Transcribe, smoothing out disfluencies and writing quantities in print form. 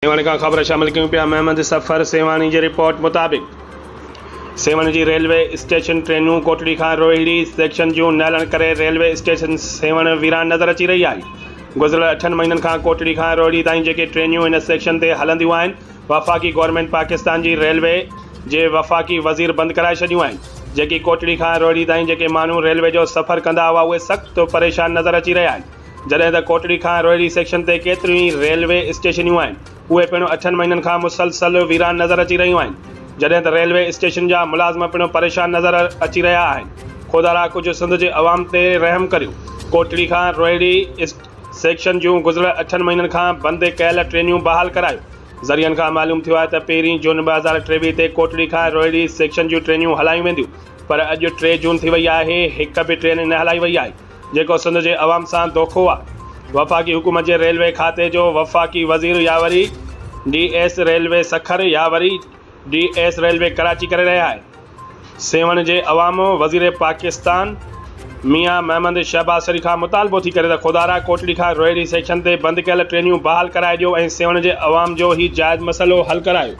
सेवाणी का ख़बर शामिल क्यों पिया महमद सफ़र सेवाणी जी रिपोर्ट मुताबिक़ सेवाणी जी रेलवे स्टेशन ट्रेनूं कोटड़ी खां रोहिड़ी सेक्शन जूं न हलण करे रेलवे स्टेशन सेवण वीरान नज़र अची रही आहे। गुज़िरियल 8 महीननि खां कोटड़ी खां रोहिड़ी ताईं जेके ट्रेनियूं इन सेक्शन ते हलंदियूं आहिनि, वफ़ाक़ी गवर्नमेंट पाकिस्तान जी रेलवे जे वफ़ाक़ी वज़ीर बंदि कराए छॾियूं आहिनि। जेकी कोटड़ी खां रोहिड़ी ताईं जेके माण्हू रेलवे जो सफ़र कंदा हुआ उहे सख़्तु परेशान नज़र अची रहिया आहिनि। जॾहिं त कोटड़ी खां रोहिड़ी सेक्शन ते केतिरियूं ई रेलवे स्टेशनियूं आहिनि, उहे पिणु 8 महीननि खां मुसलसल वीरान नज़र अची रहियूं आहिनि। जॾहिं त रेलवे स्टेशन जा मुलाज़िम पिणु परेशान नज़र अची रहिया आहिनि। खुदा कुझु सिंध जे अवाम ते रहम करियो। कोटड़ी खां रोहिड़ी सेक्शन जूं गुज़िरियल 8 महीननि खां बंदि कयल ट्रेनियूं बहाल करायो। ज़रियनि खां मालूम थियो आहे त पहिरीं जून 2023 ते कोटड़ी खां रोहिड़ी सेक्शन जूं ट्रेनियूं हलायूं वेंदियूं, पर अॼु 3 जून थी वई आहे, हिक बि ट्रेन न हलाई वई आहे, जेको सिंध जे अवाम सां धोखो आहे। वफ़ाक़ी हुकूमत जे रेलवे खाते जो वफ़ाक़ी वज़ीर या वरी DS रेलवे सखर या वरी DS रेलवे कराची करे रहिया आहे। सेवण जे अवाम वज़ीर पाकिस्तान मियां महमद शहबाज शरीफ़ खां मुतालबो थी करे त खुदारा कोटड़ी खां रोहिड़ी सेक्शन ते बंदि कयल ट्रेनियूं बहाल कराए ॾियो ऐं सेवण जे अवाम जो ही जाइज़ मसइलो हल करायो।